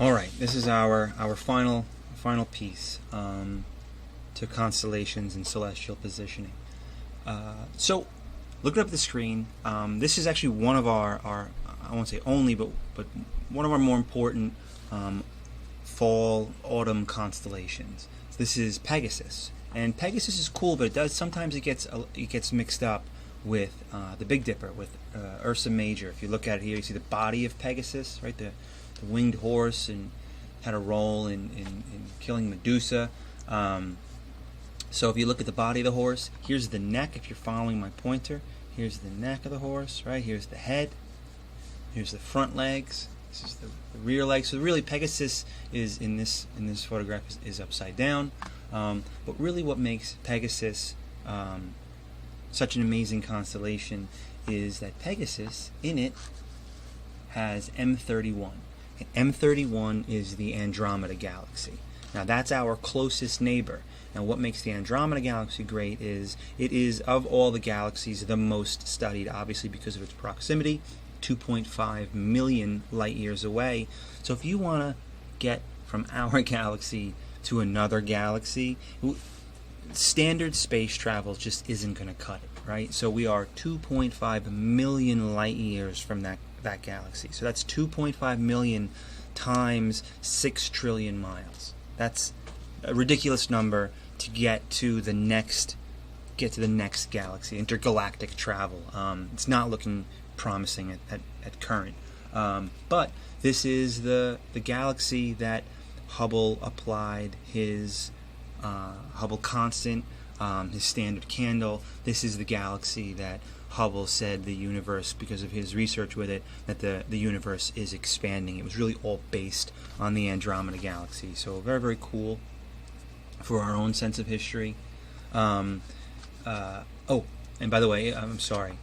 All right, this is our final piece to constellations and celestial positioning. So, looking up at the screen, this is actually one of our I won't say only, but one of our more important fall autumn constellations. So this is Pegasus, and Pegasus is cool, but sometimes it gets mixed up with the Big Dipper, with Ursa Major. If you look at it here, you see the body of Pegasus, right? The winged horse, and had a role in killing Medusa. So if you look at the body of the horse, here's the neck. If you're following my pointer, here's the neck of the horse, right? Here's the head. Here's the front legs. This is the rear legs. So really, Pegasus is in this photograph is upside down. But really, what makes Pegasus such an amazing constellation is that Pegasus in it has M31. And M31 is the Andromeda Galaxy. Now that's our closest neighbor. Now what makes the Andromeda Galaxy great is it is, of all the galaxies, the most studied, obviously because of its proximity, 2.5 million light years away. So if you want to get from our galaxy to another galaxy, standard space travel just isn't going to cut it, right? So we are 2.5 million light years from that galaxy. So that's 2.5 million times 6 trillion miles. That's a ridiculous number to get to the next galaxy. Intergalactic travel. It's not looking promising at current. But this is the galaxy that Hubble applied his Hubble constant, his standard candle. This is the galaxy that Hubble said the universe, because of his research with it, that the universe is expanding. It was really all based on the Andromeda Galaxy. So very, very cool for our own sense of history. Oh, and by the way, I'm sorry,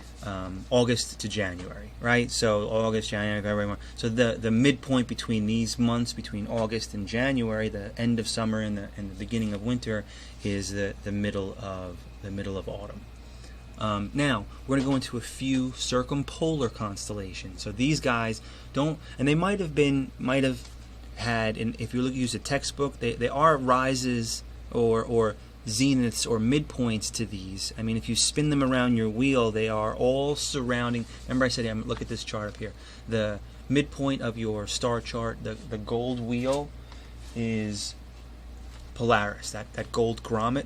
August to January, right? So August, January, February, March. So the midpoint between these months, between August and January, the end of summer and the beginning of winter, is the middle of autumn. Now we're going to go into a few circumpolar constellations. So these guys don't, and they might have had, and if you use a textbook, they are rises or zeniths or midpoints to these. I mean, if you spin them around your wheel, they are all surrounding. Remember, I said, look at this chart up here. The midpoint of your star chart, the gold wheel, is Polaris. That gold grommet.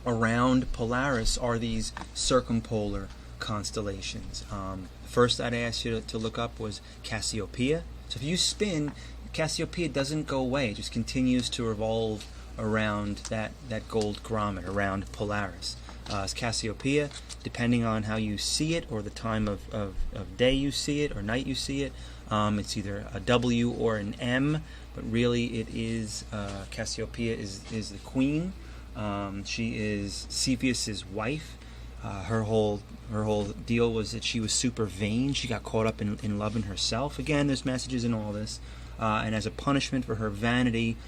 Around Polaris are these circumpolar constellations. First that I asked you to look up was Cassiopeia. So if you spin, Cassiopeia doesn't go away. It just continues to revolve around that gold grommet, around Polaris. Cassiopeia, depending on how you see it or the time of day you see it or night you see it, it's either a W or an M, but really it is Cassiopeia is the queen. She is Cepheus's wife. Her whole deal was that she was super vain. She got caught up in loving herself. Again, there's messages in all this. And as a punishment for her vanity,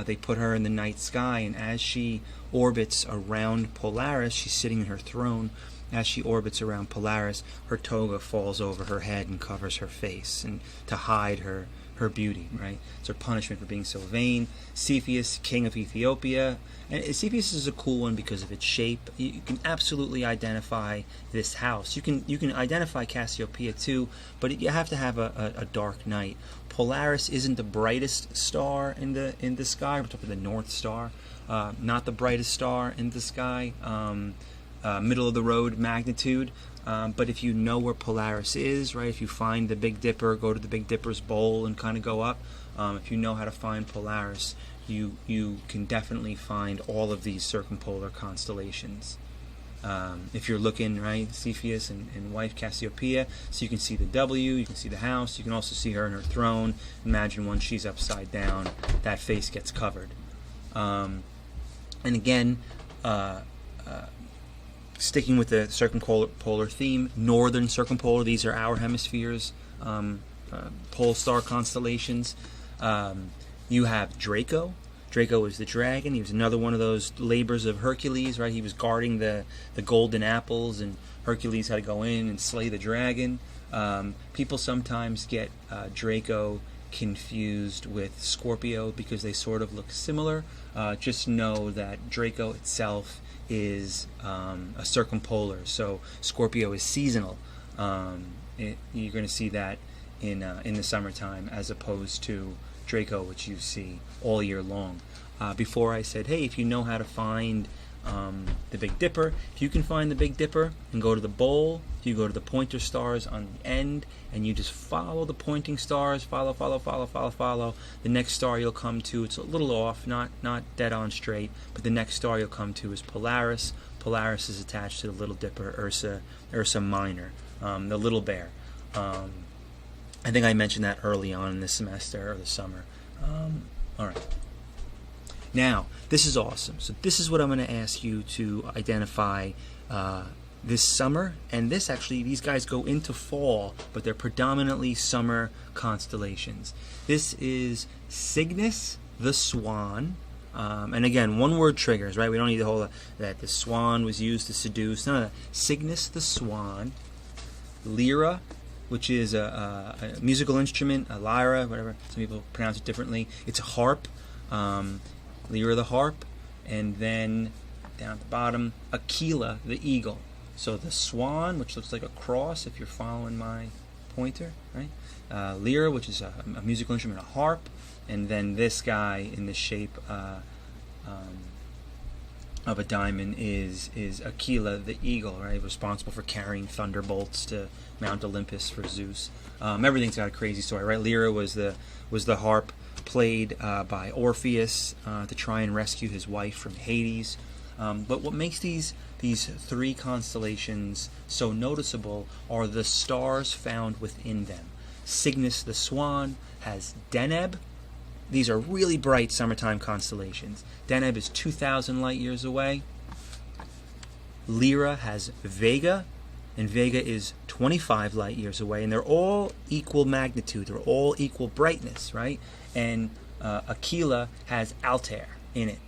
they put her in the night sky. And as she orbits around Polaris, she's sitting in her throne. As she orbits around Polaris, her toga falls over her head and covers her face, and to hide her beauty, right? It's her punishment for being so vain. Cepheus, king of Ethiopia. And Cepheus is a cool one because of its shape. You can absolutely identify this house. You can identify Cassiopeia too, but you have to have a dark night. Polaris isn't the brightest star in the sky. We're talking the North Star, not the brightest star in the sky. Middle of the road magnitude. But if you know where Polaris is, right, if you find the Big Dipper, go to the Big Dipper's bowl and kind of go up. If you know how to find Polaris, you can definitely find all of these circumpolar constellations. If you're looking, right, Cepheus and wife Cassiopeia, so you can see the W, you can see the house, you can also see her in her throne. Imagine when she's upside down, that face gets covered. And again, sticking with the circumpolar theme, northern circumpolar, these are our hemispheres, pole star constellations. You have Draco. Draco is the dragon. He was another one of those labors of Hercules, right? He was guarding the golden apples, and Hercules had to go in and slay the dragon. People sometimes get Draco confused with Scorpio because they sort of look similar. Just know that Draco itself is a circumpolar, so Scorpio is seasonal. You're going to see that in the summertime as opposed to Draco, which you see all year long. Before I said, hey, if you know how to find the Big Dipper, if you can find the Big Dipper and go to the bowl, you go to the pointer stars on the end and you just follow the pointing stars, follow. The next star you'll come to, it's a little off, not dead on straight, but the next star you'll come to is Polaris. Polaris is attached to the Little Dipper, Ursa Minor, the little bear. I think I mentioned that early on in the semester or the summer. All right. Now, this is awesome. So this is what I'm going to ask you to identify this summer. And these guys go into fall, but they're predominantly summer constellations. This is Cygnus the Swan. And again, one-word triggers, right? We don't need the whole that the swan was used to seduce. None of that. Cygnus the Swan. Lyra, which is a musical instrument, a lyra, whatever. Some people pronounce it differently. It's a harp. Lyra the harp, and then down at the bottom, Aquila the eagle. So the swan, which looks like a cross if you're following my pointer, right? Lyra, which is a musical instrument, a harp, and then this guy in the shape of a diamond is Aquila the eagle, right? Responsible for carrying thunderbolts to Mount Olympus for Zeus. Everything's got a crazy story, right? Lyra was the harp played by Orpheus to try and rescue his wife from Hades. But what makes these three constellations so noticeable are the stars found within them. Cygnus the Swan has Deneb. These are really bright summertime constellations. Deneb is 2,000 light years away. Lyra has Vega, and Vega is 25 light years away, and they're all equal magnitude. They're all equal brightness, right? And Aquila has Altair in it,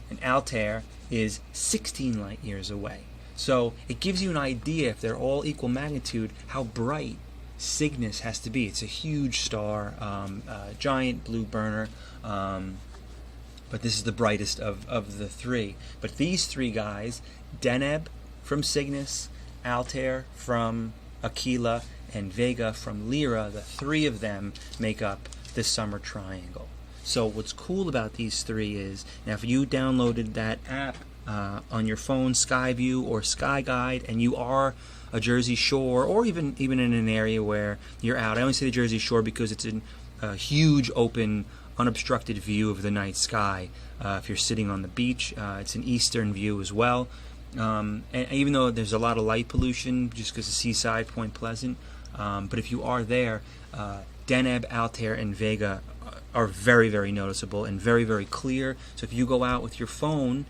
and Altair is 16 light years away. So it gives you an idea, if they're all equal magnitude, how bright Cygnus has to be. It's a huge star, giant blue burner, but this is the brightest of the three. But these three guys, Deneb from Cygnus, Altair from Aquila, and Vega from Lyra, the three of them make up the summer triangle. So what's cool about these three is, now if you downloaded that app on your phone, Skyview or Sky Guide, and you are a Jersey Shore, or even in an area where you're out. I only say the Jersey Shore because it's a huge, open, unobstructed view of the night sky. If you're sitting on the beach, it's an eastern view as well. And even though there's a lot of light pollution, just because the seaside, Point Pleasant, but if you are there, Deneb, Altair, and Vega are very, very noticeable and very, very clear. So if you go out with your phone,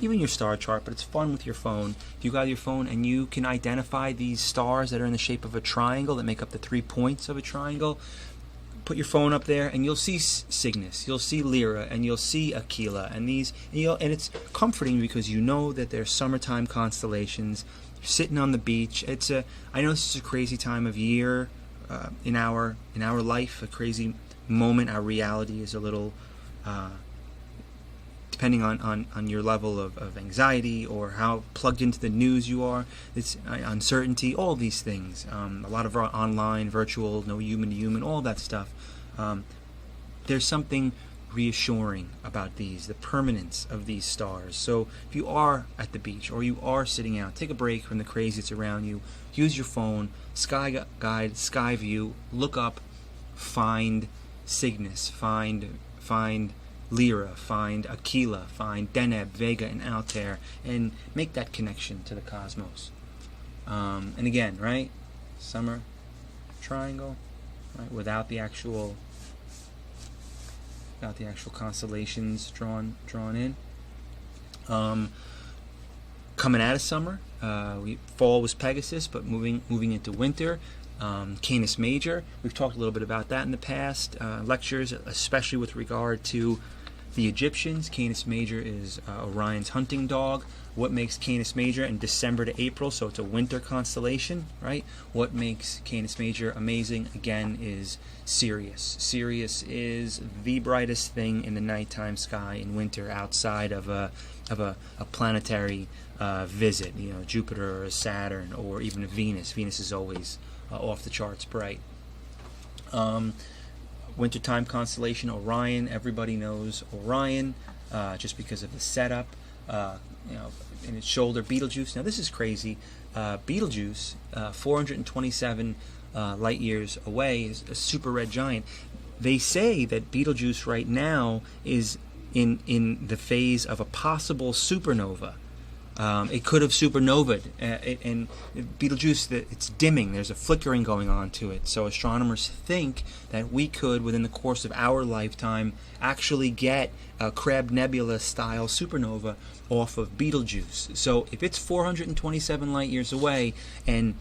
even your star chart, but it's fun with your phone, if you go out your phone and you can identify these stars that are in the shape of a triangle that make up the 3 points of a triangle, put your phone up there and you'll see Cygnus, you'll see Lyra, and you'll see Aquila, and it's comforting because you know that they're summertime constellations. You're sitting on the beach. I know this is a crazy time of year in our life, a crazy moment. Our reality is a little depending on your level of anxiety or how plugged into the news you are. It's uncertainty, all these things, a lot of our online, virtual, no human to human, all that stuff. There's something reassuring about the permanence of these stars. So if you are at the beach or you are sitting out, take a break from the crazy that's around you, use your phone, Sky Guide, Skyview, look up, find Cygnus, find Lyra, find Aquila, find Deneb, Vega, and Altair, and make that connection to the cosmos. And again, right, summer triangle, right, without the actual constellations drawn in. Coming out of summer, fall was Pegasus, but moving into winter. Canis Major, we've talked a little bit about that in the past lectures, especially with regard to the Egyptians, Canis Major is Orion's hunting dog. What makes Canis Major in December to April, so it's a winter constellation, right? What makes Canis Major amazing, again, is Sirius. Sirius is the brightest thing in the nighttime sky in winter outside of a planetary visit, Jupiter or Saturn or even Venus. Venus is always off the charts bright. Wintertime constellation Orion. Everybody knows Orion just because of the setup. In its shoulder, Betelgeuse. Now this is crazy. Betelgeuse, 427 light years away, is a super red giant. They say that Betelgeuse right now is in the phase of a possible supernova. It could have supernovaed, and Betelgeuse, it's dimming. There's a flickering going on to it. So astronomers think that we could, within the course of our lifetime, actually get a Crab Nebula-style supernova off of Betelgeuse. So if it's 427 light years away, and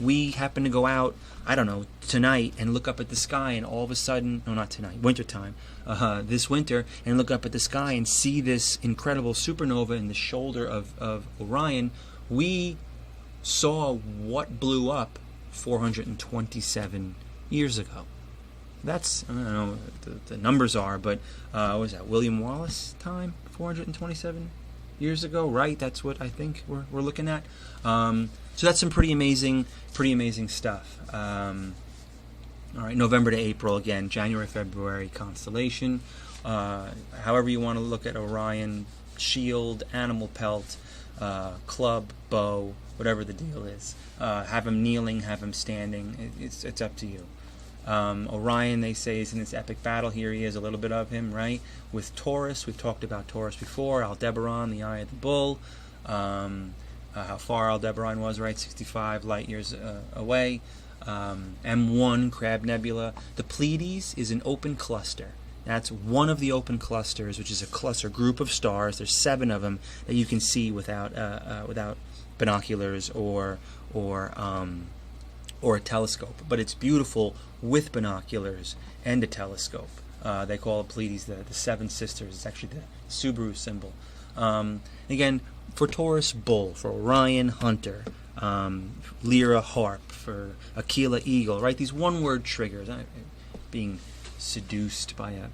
we happen to go out, I don't know, tonight and look up at the sky, and all of a sudden, no, not tonight, wintertime, this winter, and look up at the sky and see this incredible supernova in the shoulder of Orion, we saw what blew up 427 years ago. That's, I don't know what the numbers are, but what was that, William Wallace time, 427 years ago, right? That's what I think we're looking at. So that's some pretty amazing stuff. All right, November to April again, January, February constellation. However you want to look at Orion, shield, animal pelt, club, bow, whatever the deal is. Have him kneeling, have him standing. It's up to you. Orion, they say, is in this epic battle. Here he is, a little bit of him, right? With Taurus, we've talked about Taurus before. Aldebaran, the eye of the bull. How far Aldebaran was, right? 65 light years away. M1, Crab Nebula. The Pleiades is an open cluster. That's one of the open clusters, which is a cluster group of stars. There's 7 of them that you can see without binoculars or a telescope. But it's beautiful with binoculars and a telescope. They call it Pleiades the 7 sisters. It's actually the Subaru symbol. Again, for Taurus, bull. For Orion, hunter. Lyra, harp. For Aquila, eagle. Right? These one-word triggers. Being seduced by a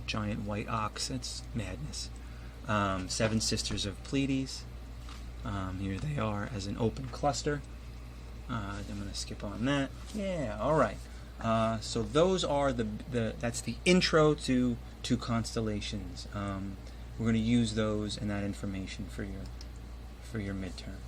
giant white ox. That's madness. 7 sisters of Pleiades. Here they are as an open cluster. I'm going to skip on that. Yeah, all right. So those are that's the intro to constellations. We're going to use those and that information for your midterm.